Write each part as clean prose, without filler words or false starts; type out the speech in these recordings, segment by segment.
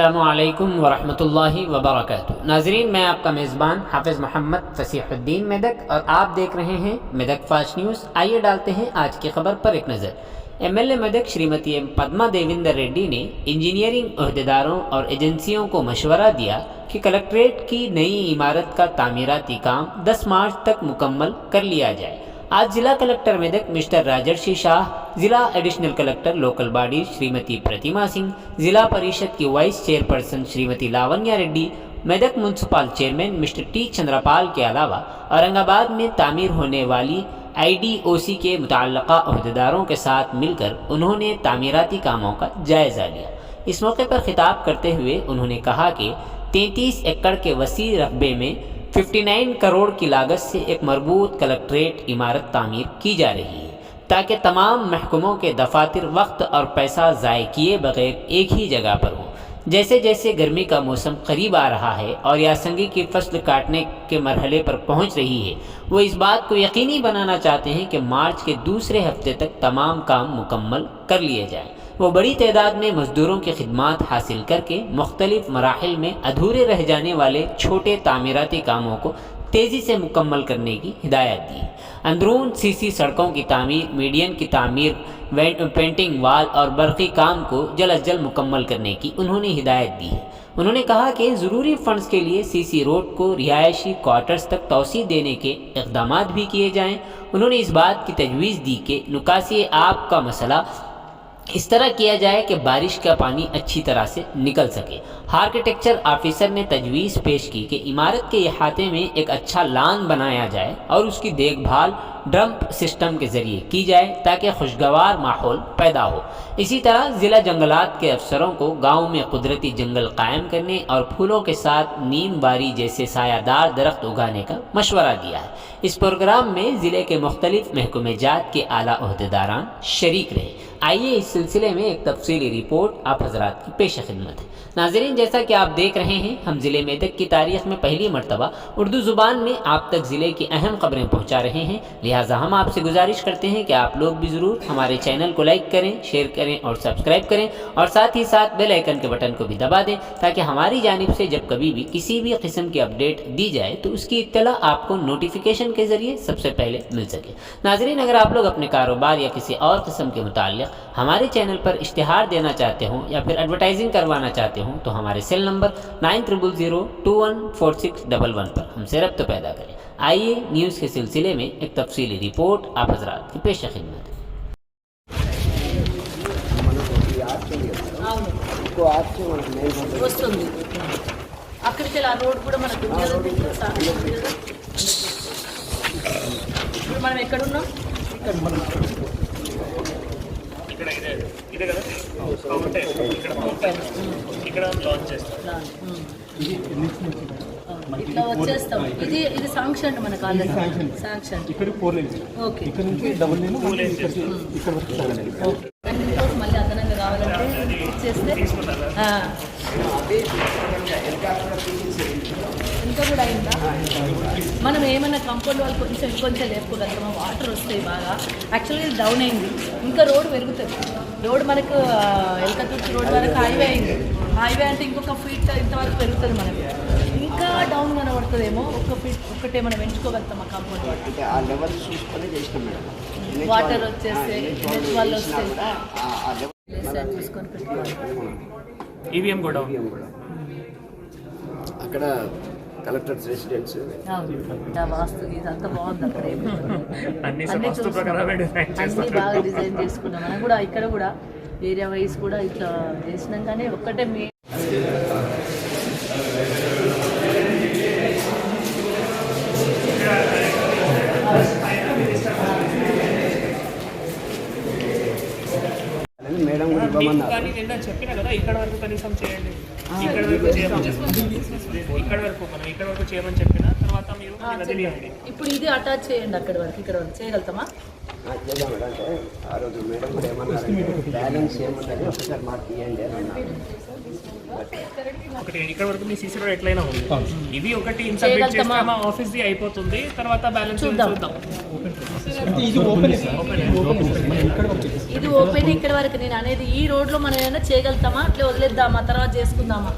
अस्सलामुअलैकुम वरहमतुल्लाहि वबरकातुहू। नाजरीन, मैं आपका मेज़बान हाफिज़ मोहम्मद फसीहुद्दीन मेदक और आप देख रहे हैं मेदक फास्ट न्यूज़। आइए डालते हैं आज की खबर पर एक नज़र। एमएलए मेदक श्रीमती पद्मा देवेंद्र रेड्डी ने इंजीनियरिंग अहदेदारों और एजेंसियों को मशवरा दिया कि कलेक्ट्रेट की नई इमारत का तामीराती काम 10 मार्च तक मुकम्मल कर लिया जाए। आज जिला कलेक्टर मेदक मिस्टर राजर्षि शाह, जिला additional collector local body Shrimati Pratima Singh, Zila Parishad की vice chairperson Shrimati Lavanya Reddy, Medak municipal chairman mister T Chandrapal के अलावा औरंगाबाद में तामीर होने वाली IDOC के मुतल्लिक़ा अहदेदारों के साथ मिलकर उन्होंने तामीराती कामों का जायज़ा लिया। इस मौके पर खिताब करते हुए उन्होंने कहा कि 33 एकड़ के वसी रकबे में 59 करोड़ की लागत से एक मरबूत कलेक्ट्रेट इमारत तामीर की जा रही है ताकि तमाम महकमों के दफातर वक्त और पैसा ज़ाय किए बगैर एक ही जगह पर हों। जैसे जैसे गर्मी का मौसम करीब आ रहा है और यासंगी की फसल काटने के मरहले पर पहुंच रही है, वो इस बात को यकीनी बनाना चाहते हैं कि मार्च के दूसरे हफ्ते तक तमाम काम मुकम्मल कर लिए जाएँ। वो बड़ी तादाद में मज़दूरों की खिदमात हासिल करके मुख्तलिफ मराहिल में अधूरे रह जाने वाले छोटे तामीराती कामों को तेज़ी से मुकम्मल करने की हिदायत दी। अंदरून सीसी सड़कों की तामीर, मीडियन की तामीर, पेंटिंग, वाल और बरक़ी काम को जल्द अज जल्द मुकम्मल करने की उन्होंने हिदायत दी है। उन्होंने कहा कि ज़रूरी फ़ंड्स के लिए सीसी रोड को रिहायशी क्वार्टर्स तक तोसी देने के इक़दाम भी किए जाएँ। उन्होंने इस बात की तजवीज़ दी कि निकासी आब का मसला इस तरह किया जाए कि बारिश का पानी अच्छी तरह से निकल सके। आर्किटेक्चर ऑफिसर ने तजवीज़ पेश की कि इमारत के अहाते में एक अच्छा लान बनाया जाए और उसकी देखभाल ड्रम्प सिस्टम के ज़रिए की जाए ताकि खुशगवार माहौल पैदा हो। इसी तरह ज़िला जंगलात के अफसरों को गाँव में कुदरती जंगल कायम करने और फूलों के साथ नीम बारी जैसे सायादार दरख्त उगाने का मशवरा दिया है। इस प्रोग्राम में ज़िले के मुख्तलिफ महकमे जात के आला ओहदेदारान शरीक रहे। आइए इस सिलसिले में एक तफसीली रिपोर्ट आप हजरात की पेश खिदमत है। नाज़रीन, जैसा कि आप देख रहे हैं, हम ज़िले मेदक की तारीख़ में पहली मरतबा उर्दू ज़ुबान में आप तक ज़िले की अहम ख़बरें पहुँचा रहे हैं। लिहाजा हम आपसे गुजारिश करते हैं कि आप लोग भी ज़रूर हमारे चैनल को लाइक करें, शेयर करें और सब्सक्राइब करें और साथ ही साथ बेल आइकन के बटन को भी दबा दें ताकि हमारी जानिब से जब कभी भी किसी भी किस्म की अपडेट दी जाए तो उसकी इत्तला आपको नोटिफिकेशन के ज़रिए सबसे पहले मिल सके। नाज़रीन, अगर आप लोग अपने कारोबार या किसी और किस्म के मुताल्लिक़ हमारे चैनल पर इश्तिहार देना चाहते हों या फिर एडवर्टाइजिंग करवाना चाहते हों तो हमारे सेल नंबर 9000214611 पर हमसे रब्त पैदा करें। आइए न्यूज़ के सिलसिले में एक तफसीली रिपोर्ट आप हजरात की पेश खिदमत है। అక్కడికి ఆ రోడ్ కూడా మనకు ఇప్పుడు మనం ఎక్కడ ఉన్నాం? ఇక్కడ ఇదే కదా అంటే ఇక్కడ లాంచ్ చేస్తాం, ఇట్లా వచ్చేస్తాం. ఇది శాంక్షన్ అంటే మనకు ఆల్రెడీ శాంక్షన్. ఇక్కడ 4 లేన్స్, ఓకే, ఇక్కడ నుంచి డబుల్ లేన్ ఇక్కడ వరకు 7 లేన్. మళ్ళీ అదనంగా కావాలంటే ఇచ్చేస్తే ఇంకా కూడా అయిందా? మనం ఏమైనా కంపౌండ్ వాళ్ళు కొంచెం ఇంకొంచెం లేపుకోగలుగుతామా? వాటర్ వస్తాయి బాగా. యాక్చువల్గా ఇది డౌన్ అయింది, ఇంకా రోడ్ పెరుగుతుంది. రోడ్ మనకు ఎల్కతుర్తి రోడ్ వరకు హైవే అయింది. హైవే అంటే ఇంకొక ఫీట్ ఇంతవరకు పెరుగుతుంది. మనకి ఇంకా డౌన్ కనబడుతుందేమో. ఒక ఫీట్ ఒక్కటే మనం ఎంచుకోగలుగుతాం ఆ కాంపౌండ్ వాటర్ వచ్చేస్తే వాళ్ళు వస్తే చూసుకొని పెట్టుకోవాలి. ఈవీఎం కూడా అక్కడ కలెక్టర్స్ రెసిడెన్స్ వాస్తు ఇదంతా బాగుంది. అక్కడ అన్ని బాగా డిజైన్ చేసుకున్నాం. మనం కూడా ఇక్కడ కూడా ఏరియా వైజ్ కూడా ఇట్లా చేసినాం. కానీ ఒక్కటే మేడం కూడా ఇవ్వమన్నారు. చెప్పినా కదా ఇక్కడ వరకు కనీసం చేయండి, ఇక్కడ వరకు చేయమని చెప్పిన తర్వాత తర్వాత మీరు వదిలేయండి. ఇప్పుడు ఇది అటాచ్ చేయండి అక్కడి వరకు, ఇక్కడ వరకు చేయగలుగుతామా? చేద్దాం మేడం. అంటే ఆ రోజు మేడం కూడా ఏమన్నారు, బ్యాలెన్స్ ఏముంటుంది ఒకసారి మాకు ఇవ్వండి అని అన్నారు. ఒకటి ఇక్కడ వరకు మీ సీసీ రోడ్ ఎట్లయినా ఉంది. ఇది ఒకటి ఇన్సర్ట్ చేస్తే మా ఆఫీస్ ది అయిపోతుంది, తర్వాత బ్యాలెన్స్ చూద్దాం. ఇది ఓపెన్ ఇది ఓపెన్ ఇక్కడ వరకు. నేను అనేది ఈ రోడ్ లో మనం ఏమైనా చేయగలుగుతామా, అట్లే వదిలేద్దామా, తర్వాత చేసుకుందామా?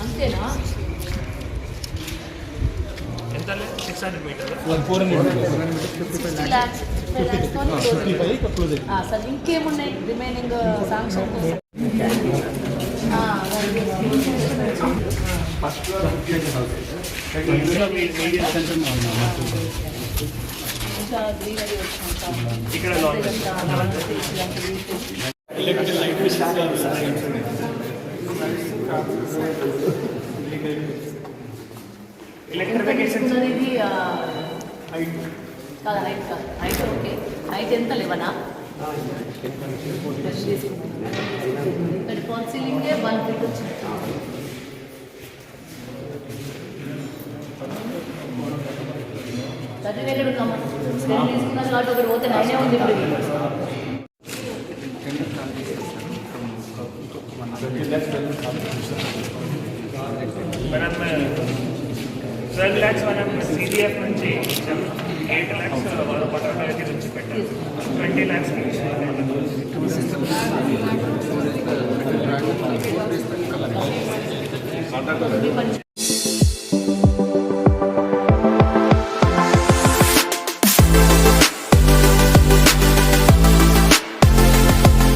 అంతేనా? ఎంత 600 మీటర్ 60 lakhs, 55 lakhs తోని సార్ ఇంకేమున్నాయి రిమైనింగ్ శాంక్షన్? ఇక్కడ లాంచ్ ఎలక్ట్రిఫికేషన్ ఇది కాదు, హైట్ కాదు, హైట్ ఓకే. హైట్ ఎంత లేవనా? ఇక్కడ ఫాల్ సీలింగే 1 feet వచ్చింది. చదివి ఎక్కడ ఉన్నాము? స్టెమ్ తీసుకున్నాను కాబట్టి ఒకటి పోతే 9 ఉంది. ఇప్పుడు మనం 12 lakhs మనం CDF నుంచి ఇచ్చాము. 8 lakhs వాటర్ అథారిటీ నుంచి పెట్టాము. 20 lakhs మీ పని